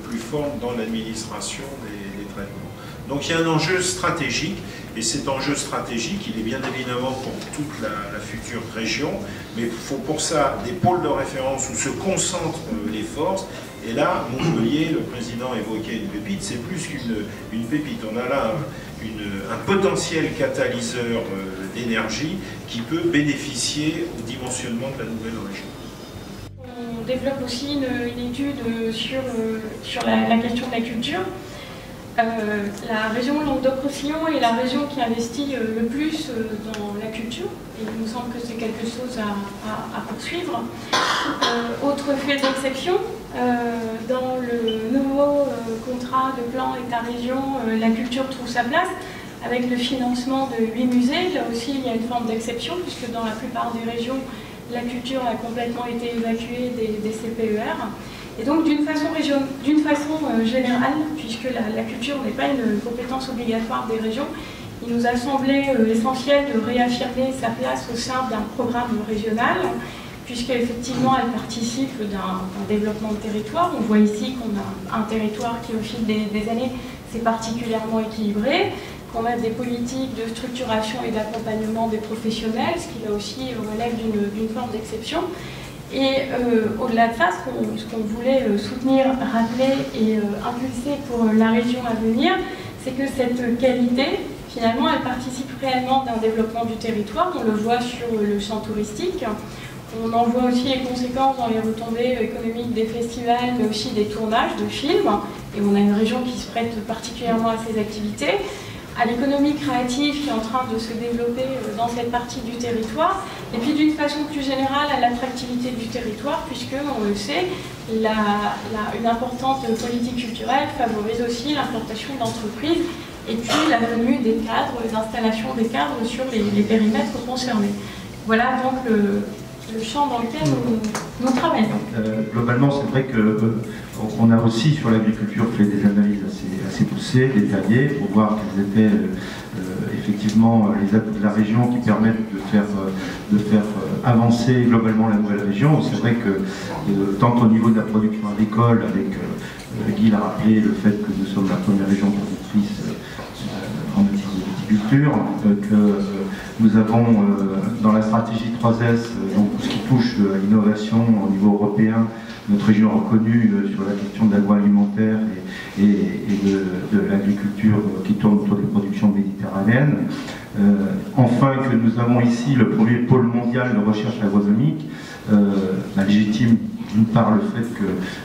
plus forte dans l'administration des traitements. Donc il y a un enjeu stratégique, et cet enjeu stratégique, il est bien évidemment pour toute la future région, mais il faut pour ça des pôles de référence où se concentrent les forces. Et là, Montpellier, le président évoquait une pépite, c'est plus qu'une pépite. On a là un potentiel catalyseur d'énergie qui peut bénéficier au dimensionnement de la nouvelle région. On développe aussi une étude sur la question de la culture. La région Languedoc-Roussillon est la région qui investit le plus dans la culture, et il nous semble que c'est quelque chose à poursuivre. Autre fait d'exception, dans le nouveau contrat de plan État-région, la culture trouve sa place avec le financement de 8 musées. Là aussi, il y a une forme d'exception, puisque dans la plupart des régions, la culture a complètement été évacuée des CPER. Et donc, d'une façon générale, puisque la culture n'est pas une compétence obligatoire des régions, il nous a semblé essentiel de réaffirmer sa place au sein d'un programme régional, puisqu'effectivement, elle participe d'un développement de territoire. On voit ici qu'on a un territoire qui, au fil des années, s'est particulièrement équilibré, qu'on a des politiques de structuration et d'accompagnement des professionnels, ce qui là aussi relève d'une forme d'exception. Et au-delà de ça, ce qu'on voulait soutenir, rappeler et impulser pour la région à venir, c'est que cette qualité, finalement, elle participe réellement d'un développement du territoire. On le voit sur le champ touristique. On en voit aussi les conséquences dans les retombées économiques des festivals, mais aussi des tournages de films. Et on a une région qui se prête particulièrement à ces activités, à l'économie créative qui est en train de se développer dans cette partie du territoire, et puis d'une façon plus générale à l'attractivité du territoire, puisque, on le sait, une importante politique culturelle favorise aussi l'implantation d'entreprises, et puis la venue des cadres, l'installation des cadres sur les périmètres concernés. Voilà donc le champ dans lequel nous travaillons. Globalement, c'est vrai qu'on a aussi sur l'agriculture fait des analyses assez poussées, détaillées, pour voir quels étaient effectivement les atouts de la région qui permettent de faire avancer globalement la nouvelle région. C'est vrai que tant au niveau de la production agricole, avec Guy l'a rappelé, le fait que nous sommes la première région productrice en matière de viticulture, que nous avons dans la stratégie 3S, donc tout ce qui touche à l'innovation au niveau européen, notre région reconnue sur la question de l'agroalimentaire et de l'agriculture qui tourne autour des productions méditerranéennes. Enfin, que nous avons ici le premier pôle mondial de recherche agronomique, légitime d'une part le fait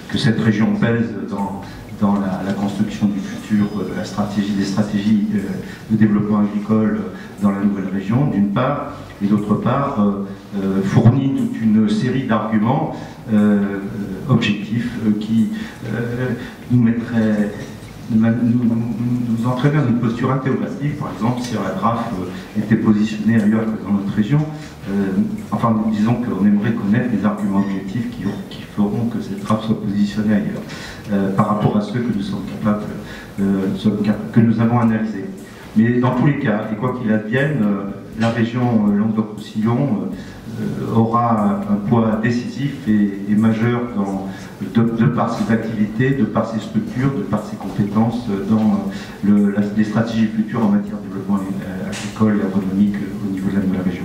que cette région pèse dans la construction du futur, des stratégies de développement agricole dans la nouvelle région, d'une part, et d'autre part, fournit toute une série d'arguments objectifs qui nous entraîneraient dans une posture interrogative. Par exemple, si la DRAF était positionnée ailleurs que dans notre région, enfin, disons qu'on aimerait connaître les arguments objectifs qui feront que cette DRAF soit positionnée ailleurs, par rapport à ceux que nous sommes capables, que nous avons analysés. Mais dans tous les cas, et quoi qu'il advienne, la région Languedoc-Roussillon aura un poids décisif et majeur de par ses activités, de par ses structures, de par ses compétences dans les stratégies futures en matière de développement agricole et agronomique au niveau de la nouvelle région.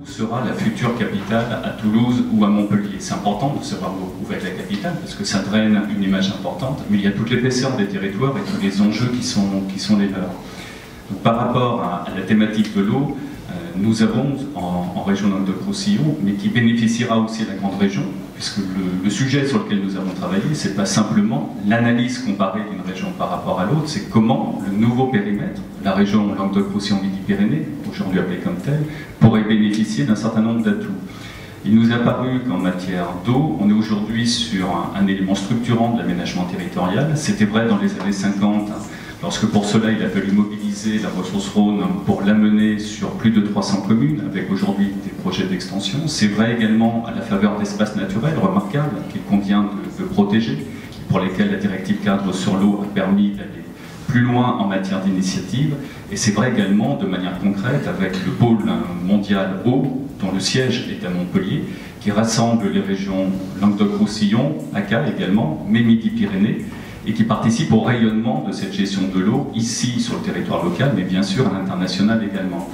Où sera la future capitale, à Toulouse ou à Montpellier? C'est important de savoir où va être la capitale, parce que ça draine une image importante, mais il y a toute l'épaisseur des territoires et tous les enjeux qui sont les leurs. Donc, par rapport à la thématique de l'eau, nous avons en région Languedoc-Roussillon, mais qui bénéficiera aussi à la grande région, puisque le sujet sur lequel nous avons travaillé, c'est pas simplement l'analyse comparée d'une région par rapport à l'autre, c'est comment le nouveau périmètre, la région Languedoc-Roussillon-Midi-Pyrénées, aujourd'hui appelée comme telle, pourrait bénéficier d'un certain nombre d'atouts. Il nous a paru qu'en matière d'eau, on est aujourd'hui sur un élément structurant de l'aménagement territorial. C'était vrai dans les années 50, lorsque pour cela il a fallu mobiliser la ressource Rhône pour l'amener sur plus de 300 communes, avec aujourd'hui des projets d'extension. C'est vrai également à la faveur d'espaces naturels remarquables qu'il convient de protéger, pour lesquels la directive cadre sur l'eau a permis d'aller plus loin en matière d'initiative. Et c'est vrai également de manière concrète avec le pôle mondial eau, dont le siège est à Montpellier, qui rassemble les régions Languedoc-Roussillon, ACA également, mais Midi-Pyrénées, et qui participe au rayonnement de cette gestion de l'eau, ici sur le territoire local, mais bien sûr à l'international également.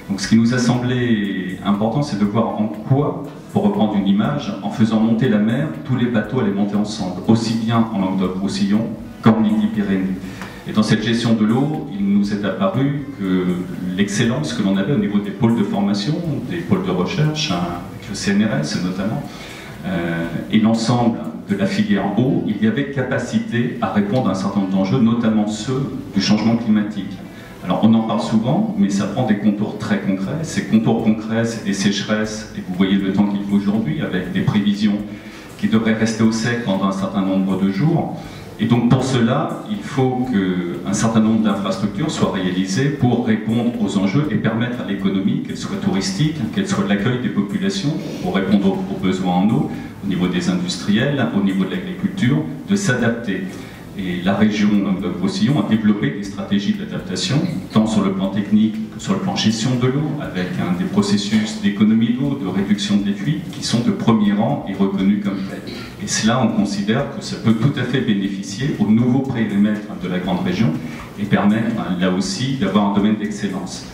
Donc ce qui nous a semblé important, c'est de voir en quoi, pour reprendre une image, en faisant monter la mer, tous les bateaux allaient monter ensemble, aussi bien en Languedoc-Roussillon qu'en Midi-Pyrénées. Et dans cette gestion de l'eau, il nous est apparu que l'excellence que l'on avait au niveau des pôles de formation, des pôles de recherche, avec le CNRS notamment, et l'ensemble de la filière eau, il y avait capacité à répondre à un certain nombre d'enjeux, notamment ceux du changement climatique. Alors on en parle souvent, mais ça prend des contours très concrets. Ces contours concrets, c'est des sécheresses, et vous voyez le temps qu'il faut aujourd'hui, avec des prévisions qui devraient rester au sec pendant un certain nombre de jours. Et donc pour cela, il faut qu'un certain nombre d'infrastructures soient réalisées pour répondre aux enjeux et permettre à l'économie, qu'elle soit touristique, qu'elle soit de l'accueil des populations, pour répondre aux besoins en eau, au niveau des industriels, au niveau de l'agriculture, de s'adapter. Et la région Languedoc-Roussillon a développé des stratégies d'adaptation, tant sur le plan technique que sur le plan gestion de l'eau, avec des processus d'économie d'eau, de réduction des fuites, qui sont de premier rang et reconnus comme tels. Et cela, on considère que ça peut tout à fait bénéficier au nouveau périmètre de la grande région et permettre, là aussi, d'avoir un domaine d'excellence.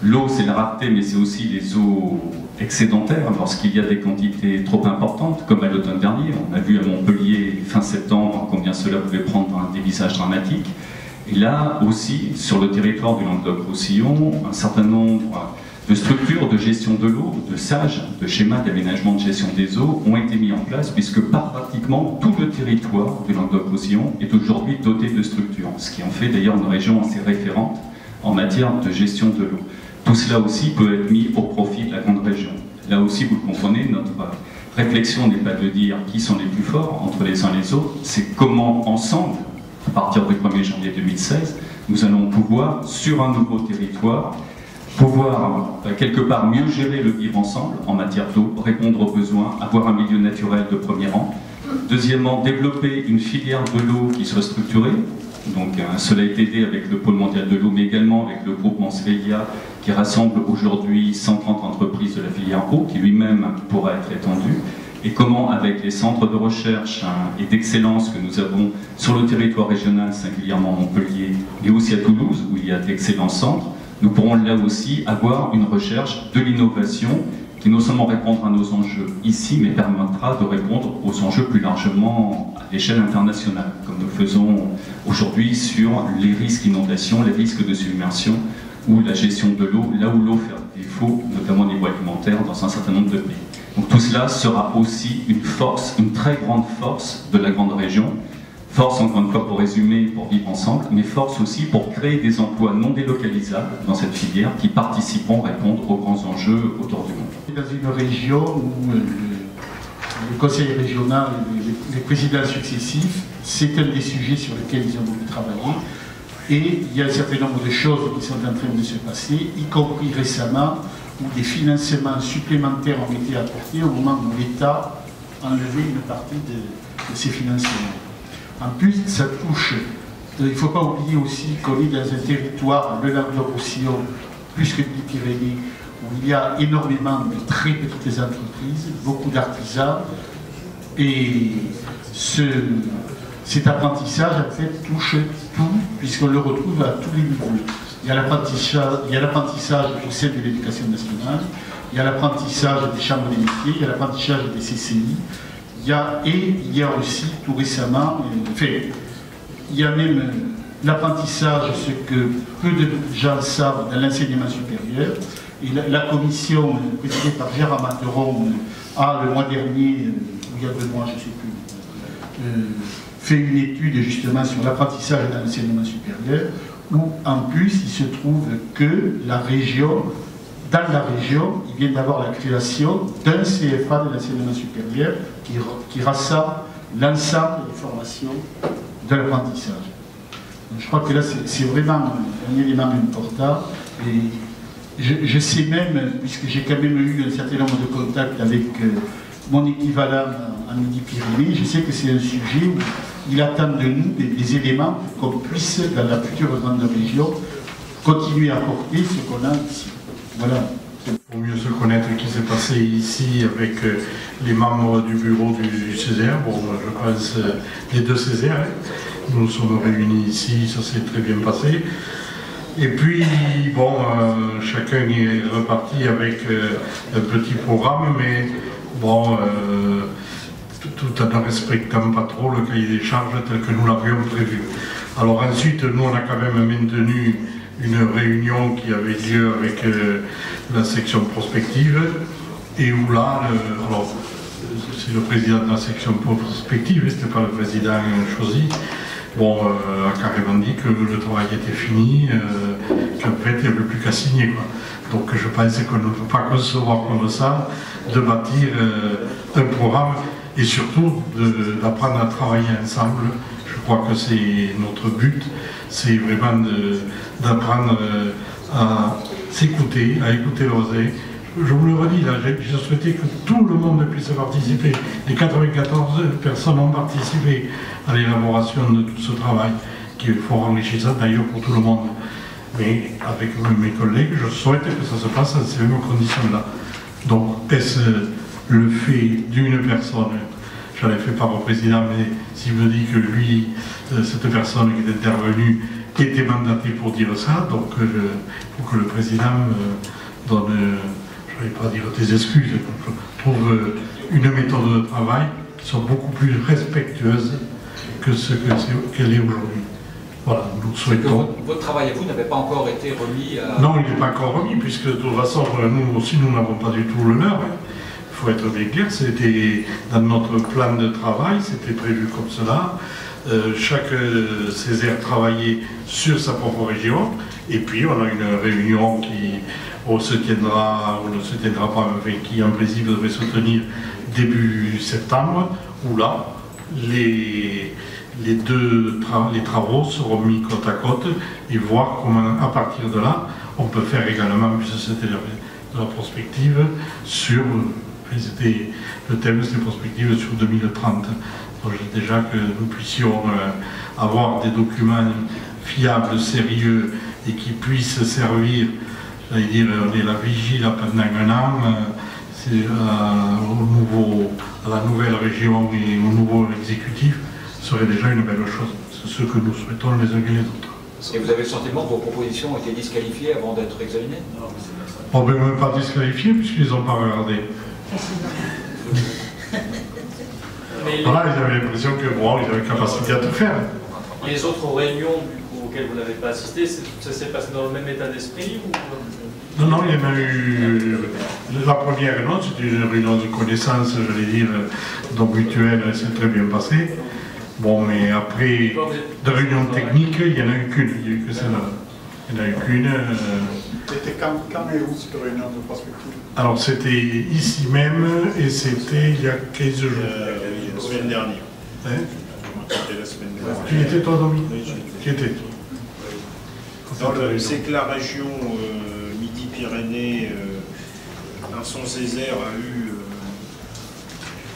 L'eau, c'est la rareté, mais c'est aussi les eaux excédentaires lorsqu'il y a des quantités trop importantes, comme à l'automne dernier. On a vu à Montpellier, fin septembre, combien cela pouvait prendre des visages dramatiques. Et là aussi, sur le territoire du Languedoc-Roussillon, un certain nombre de structures de gestion de l'eau, de SAGE, de schémas d'aménagement de gestion des eaux, ont été mis en place, puisque pratiquement tout le territoire du Languedoc-Roussillon est aujourd'hui doté de structures, ce qui en fait d'ailleurs une région assez référente en matière de gestion de l'eau. Tout cela aussi peut être mis au profit de la grande région. Là aussi, vous le comprenez, notre réflexion n'est pas de dire qui sont les plus forts entre les uns et les autres, c'est comment ensemble, à partir du 1er janvier 2016, nous allons pouvoir, sur un nouveau territoire, pouvoir quelque part mieux gérer le vivre ensemble en matière d'eau, répondre aux besoins, avoir un milieu naturel de premier rang. Deuxièmement, développer une filière de l'eau qui soit structurée. Donc cela a été aidé avec le Pôle mondial de l'eau, mais également avec le groupement Svelia qui rassemble aujourd'hui 130 entreprises de la filière eau, qui lui-même pourra être étendu. Et comment, avec les centres de recherche et d'excellence que nous avons sur le territoire régional, singulièrement à Montpellier, mais aussi à Toulouse, où il y a d'excellents centres, nous pourrons là aussi avoir une recherche de l'innovation qui non seulement répondra à nos enjeux ici, mais permettra de répondre aux enjeux plus largement à l'échelle internationale, comme nous le faisons aujourd'hui sur les risques d'inondation, les risques de submersion, ou la gestion de l'eau, là où l'eau fait défaut, notamment au niveau alimentaire, dans un certain nombre de pays. Donc tout cela sera aussi une force, une très grande force de la grande région. Force, encore une fois, pour résumer, pour vivre ensemble, mais force aussi pour créer des emplois non délocalisables dans cette filière qui participeront à répondre aux grands enjeux autour du monde. Dans une région où le conseil régional, les présidents successifs, c'est un des sujets sur lesquels ils ont beaucoup travaillé. Et il y a un certain nombre de choses qui sont en train de se passer, y compris récemment, où des financements supplémentaires ont été apportés au moment où l'État enlevait une partie de ces financements. En plus, ça touche, il ne faut pas oublier aussi qu'on est dans un territoire, le Languedoc-Roussillon, plus que les Pyrénées, où il y a énormément de très petites entreprises, beaucoup d'artisans, et cet apprentissage, en fait, touche tout, puisqu'on le retrouve à tous les niveaux. Il y a l'apprentissage au sein de l'éducation nationale, il y a l'apprentissage des chambres des métiers, il y a l'apprentissage des CCI, il y a aussi, tout récemment, il y a même l'apprentissage, ce que peu de gens savent dans l'enseignement supérieur. Et la commission présidée par Gérard Materon a, le mois dernier, ou il y a 2 mois, je ne sais plus, fait une étude justement sur l'apprentissage dans l'enseignement supérieur, où en plus il se trouve que dans la région, il vient d'avoir la création d'un CFA de l'enseignement supérieur qui rassemble l'ensemble des formations de l'apprentissage. Je crois que là c'est vraiment un élément important. Et je sais même, puisque j'ai quand même eu un certain nombre de contacts avec mon équivalent en Midi-Pyrénées, je sais que c'est un sujet où il attend de nous des éléments pour qu'on puisse, dans la future grande région, continuer à porter ce qu'on a ici. Voilà. Pour mieux se connaître ce qui s'est passé ici avec les membres du bureau du Césaire, bon, je pense les 2 Césaires, nous nous sommes réunis ici, ça s'est très bien passé. Et puis, bon, chacun est reparti avec un petit programme, mais bon, tout en ne respectant pas trop le cahier des charges tel que nous l'avions prévu. Alors ensuite, nous on a quand même maintenu une réunion qui avait lieu avec la section prospective, et où là, alors c'est le président de la section prospective, c'était pas le président choisi, bon, a carrément dit que le travail était fini, qu'en fait il n'y avait plus qu'à signer, quoi. Donc je pense qu'on ne peut pas concevoir comme ça de bâtir un programme, et surtout d'apprendre à travailler ensemble. Je crois que c'est notre but, c'est vraiment d'apprendre à s'écouter, à écouter l'oser. Je vous le redis, là, j'ai souhaité que tout le monde puisse participer. Les 94 personnes ont participé à l'élaboration de tout ce travail, qui est fort enrichissant d'ailleurs pour tout le monde. Mais avec mes collègues, je souhaite que ça se passe dans ces mêmes conditions-là. Donc, est-ce le fait d'une personne, j'en ai fait part au président, mais s'il me dit que lui, cette personne qui est intervenue, était mandatée pour dire ça, donc il faut que le président donne, je ne vais pas dire des excuses, trouve une méthode de travail qui soit beaucoup plus respectueuse que ce qu'elle est aujourd'hui. Voilà, nous souhaitons. Votre travail à vous n'avait pas encore été remis à... Non, il n'est pas encore remis, puisque de toute façon, nous aussi, nous n'avons pas du tout le leur. Il faut être bien clair, c'était dans notre plan de travail, c'était prévu comme cela. Chaque Césaire travaillait sur sa propre région, et puis on a une réunion qui se tiendra, ou ne se tiendra pas, mais qui en principe devrait se tenir début septembre, où là, les travaux seront mis côte à côte et voir comment, à partir de là, on peut faire également, puisque c'était de la prospective, sur, le thème c'était prospective sur 2030. Donc déjà que nous puissions avoir des documents fiables, sérieux et qui puissent servir, j'allais dire, on est la vigile pendant un an, à la nouvelle région et au nouveau exécutif, serait déjà une belle chose. C'est ce que nous souhaitons les uns et les autres. Et vous avez le sentiment que vos propositions ont été disqualifiées avant d'être examinées? On ne peut même pas disqualifier puisqu'ils n'ont pas regardé. Voilà, ils avaient l'impression que bon, ils avaient capacité à tout faire. Les autres réunions du coup, auxquelles vous n'avez pas assisté, ça s'est passé dans le même état d'esprit ou... Non, il y en a eu... La première réunion, c'était une réunion de connaissances, j'allais dire, donc mutuelle, elle s'est très bien passée. Bon, mais après, de réunion technique, il n'y en a eu qu'une, il n'y a eu que celle-là. Il n'y en a eu qu'une. C'était quand et où cette réunion de prospective? Alors, c'était ici même, et c'était il y a 15 jours. La semaine dernière. Hein? C'était la semaine dernière. Tu étais toi, Domi? Oui, tu étais. C'est que la région Midi-Pyrénées, Vincent Césaire a eu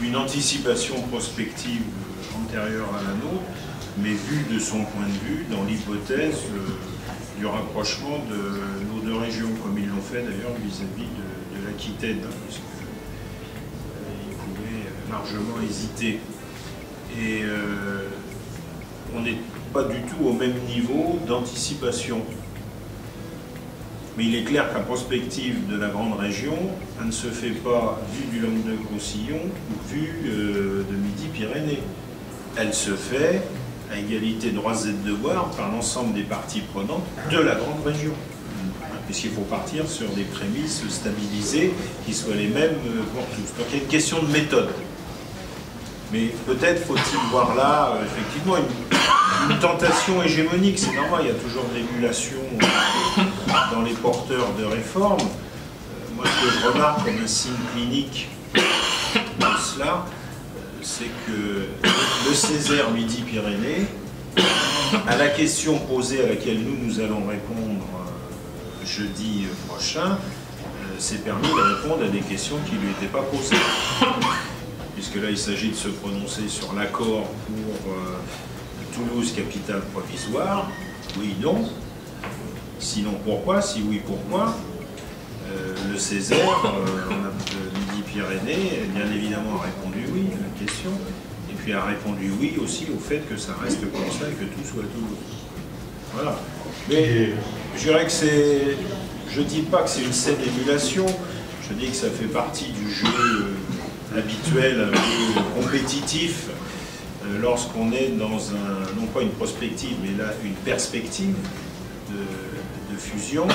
une anticipation prospective antérieure à la nôtre, mais vue de son point de vue, dans l'hypothèse du rapprochement de nos deux régions, comme ils l'ont fait d'ailleurs vis-à-vis de l'Aquitaine, puisqu'ils pouvaient largement hésiter. Et on n'est pas du tout au même niveau d'anticipation. Mais il est clair qu'en prospective de la grande région, elle ne se fait pas vue du Languedoc-Roussillon ou vue de Midi-Pyrénées. Elle se fait à égalité de droits et de devoirs par l'ensemble des parties prenantes de la grande région. Puisqu'il faut partir sur des prémices stabilisées qui soient les mêmes pour tous. Donc il y a une question de méthode. Mais peut-être faut-il voir là, effectivement, une tentation hégémonique. C'est normal, il y a toujours de l'émulation dans les porteurs de réforme. Moi, ce que je remarque comme un signe clinique de cela, c'est que le Césaire Midi-Pyrénées, à la question posée à laquelle nous allons répondre jeudi prochain, s'est permis de répondre à des questions qui ne lui étaient pas posées. Puisque là, il s'agit de se prononcer sur l'accord pour Toulouse, capitale provisoire. Oui, non. Sinon, pourquoi? Si oui, pourquoi? Le Césaire, Midi-Pyrénées, bien évidemment, a répondu oui à la question. Et puis a répondu oui aussi au fait que ça reste comme ça et que tout soit à Toulouse. Voilà. Mais je dirais que c'est... Je ne dis pas que c'est une saine émulation. Je dis que ça fait partie du jeu habituel, un peu compétitif, lorsqu'on est dans un, non pas une prospective, mais là une perspective de fusion.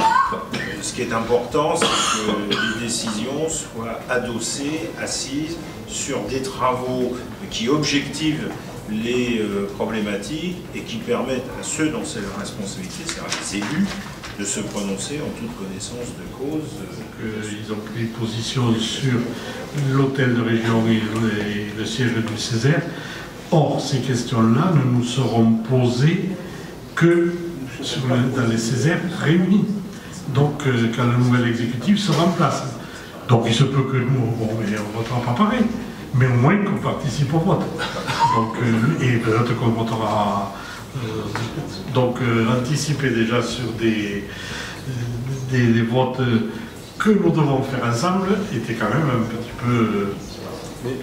Ce qui est important, c'est que les décisions soient adossées, assises sur des travaux qui objectivent les problématiques et qui permettent à ceux dont c'est leur responsabilité, c'est-à-dire les élus, de se prononcer en toute connaissance de cause. Ils ont pris position sur l'hôtel de région et le siège du Césaire. Or, ces questions-là ne nous seront posées que dans les Césaires réunis. Donc, quand le nouvel exécutif sera en place. Donc, il se peut que nous, bon, on ne votera pas pareil, mais au moins qu'on participe au vote. Donc, et peut-être qu'on votera... donc anticiper déjà sur des votes que nous devons faire ensemble était quand même un petit peu... Mais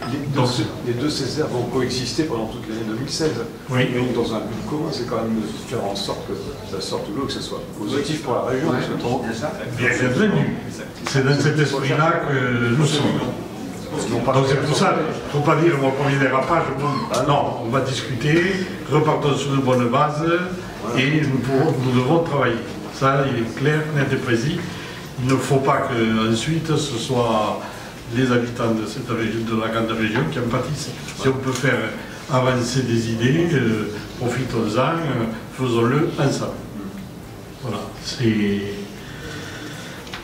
les deux Césaires vont coexister pendant toute l'année 2016. Oui. Donc dans un but commun, c'est quand même de faire en sorte que ça sorte de l'eau, que ce soit positif pour la région. Bien entendu. C'est dans cet esprit-là que nous sommes. Donc c'est pour ça, il ne faut pas dire mon premier dérapage, non, on va discuter, repartons sur de bonnes bases et nous devons travailler. Ça, il est clair, net et précis. Il ne faut pas qu'ensuite ce soit les habitants de cette région, de la grande région qui en pâtissent. Si on peut faire avancer des idées, profitons-en, faisons-le ensemble. Voilà, c'est...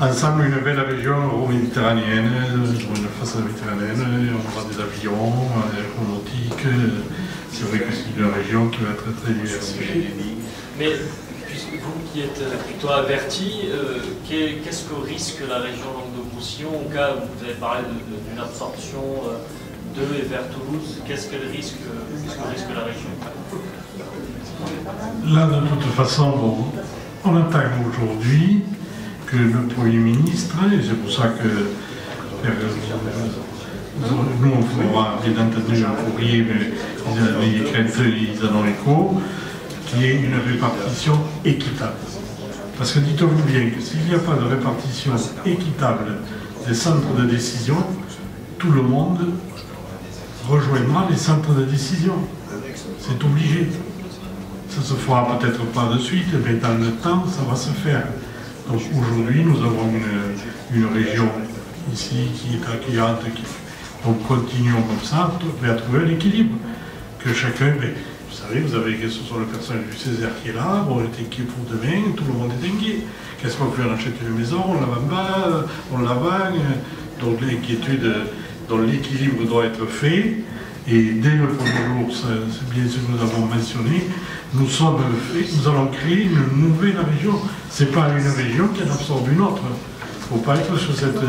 Ensemble, une belle région euro-méditerranéenne, sur une façade méditerranéenne, on aura des avions, aéronautique, c'est vrai que c'est une région qui va être très diversifiée. Mais puisque vous qui êtes plutôt averti, qu'est-ce que risque la région Languedoc-Roussillon au cas où vous avez parlé d'une absorption de et vers Toulouse? Qu'est-ce que risque la région? Là, de toute façon, bon, on attend aujourd'hui que le Premier ministre, et c'est pour ça que nous on fera bien entendu un courrier, mais les craintes, ils en ont écho, qu'il y ait une répartition équitable. Parce que dites-vous bien que s'il n'y a pas de répartition équitable des centres de décision, tout le monde rejoindra les centres de décision. C'est obligé. Ça ne se fera peut-être pas de suite, mais dans le temps, ça va se faire. Donc aujourd'hui, nous avons une région ici qui est accueillante. Donc continuons comme ça, à trouver l'équilibre. Que chacun, mais, vous savez, vous avez que ce soit le personnel du Césaire qui est là, on est inquiet pour demain, tout le monde est inquiet. Qu'est-ce qu'on fait? On achète une maison, on la vend pas, on la vend. Donc l'inquiétude, dont l'équilibre doit être fait. Et dès le premier jour, c'est bien ce que nous avons mentionné, nous allons créer une nouvelle région. Ce n'est pas une région qui en absorbe une autre. Il ne faut pas être sur cette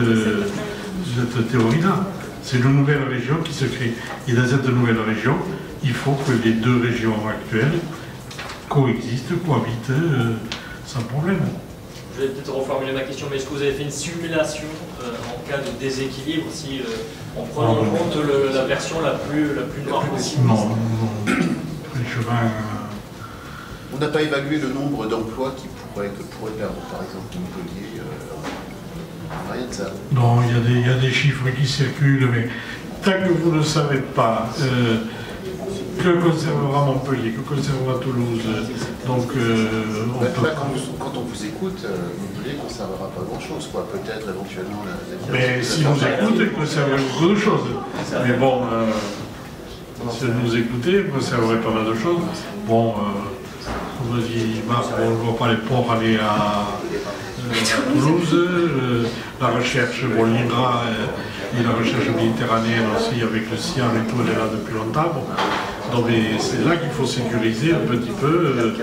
théorie-là. C'est une nouvelle région qui se crée. Et dans cette nouvelle région, il faut que les deux régions actuelles coexistent, cohabitent sans problème. Je vais peut-être reformuler ma question, mais est-ce que vous avez fait une simulation en cas de déséquilibre, si en prenant en compte la version la plus noire possible? Non. On n'a pas évalué le nombre d'emplois que pourrait perdre, par exemple, Montpellier. Rien de ça. Non, il y a des chiffres qui circulent, mais tant que vous ne savez pas que conservera Montpellier, que conservera Toulouse, donc quand on vous écoute, Montpellier ne conservera pas grand-chose, quoi. Peut-être éventuellement la mais si vous écoutez, vous conserverez beaucoup de choses. Mais bon, si vous nous écoutez, vous conserverez pas mal de choses. Bon, on ne voit pas les ports aller à Toulouse, la recherche, bon, l'INRA et la recherche méditerranéenne aussi avec le CIAR et tout, elle est là depuis longtemps. Bon. Donc c'est là qu'il faut sécuriser un petit peu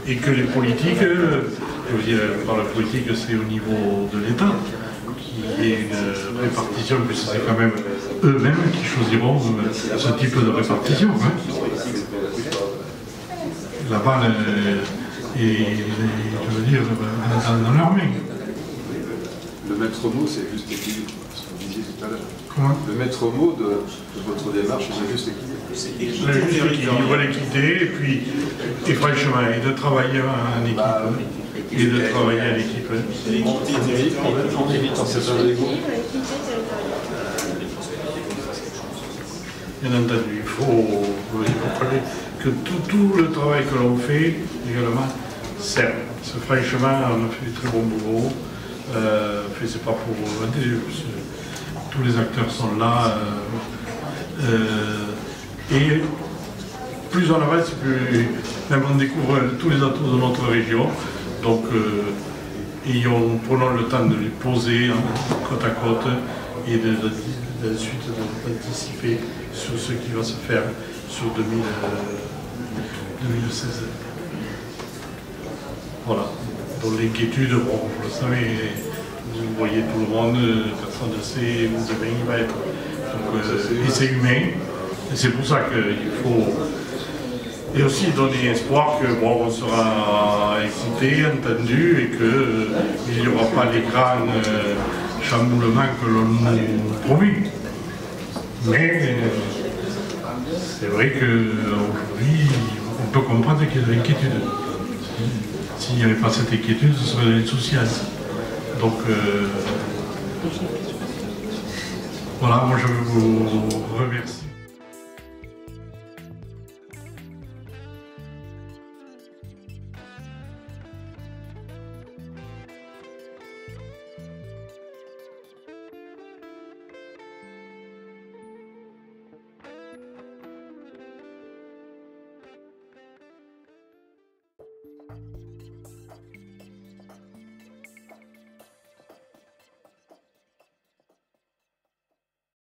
et que les politiques, je veux dire, par la politique c'est au niveau de l'État, qu'il y ait une répartition, puisque c'est quand même eux-mêmes qui choisiront ce type de répartition. Hein. La balle est, je veux dire, dans leurs mains. Le maître mot, c'est juste équilibre, ce que vous disiez tout à l'heure. Comment? Le maître mot de votre démarche, c'est juste équilibre. Le juste équilibre, l'équité, et puis, et franchement, et de travailler en équipe. Et de travailler en équipe. En évitant certains égaux. Bien entendu, il faut que tout le travail que l'on fait, également, serve. Parce que franchement, on a fait très bon boulot. C'est pas pour tous les acteurs sont là. Et plus on avance, plus même on découvre tous les atouts de notre région. Donc, prenons le temps de les poser côte à côte et ensuite d'anticiper sur ce qui va se faire sur 2016. Voilà. Donc l'inquiétude, bon, vous le savez, vous voyez tout le monde, personne ne sait où demain il va être. Donc, et c'est humain. Et c'est pour ça qu'il faut et aussi donner espoir que bon, on sera excité, entendu et qu'il n'y aura pas les grands chamboulements que l'on nous promet. Mais c'est vrai qu'aujourd'hui, on peut comprendre qu'il y a de l'inquiétude. S'il n'y avait pas cette inquiétude, ce serait de l'insouciance. Donc voilà, moi je veux vous remercier.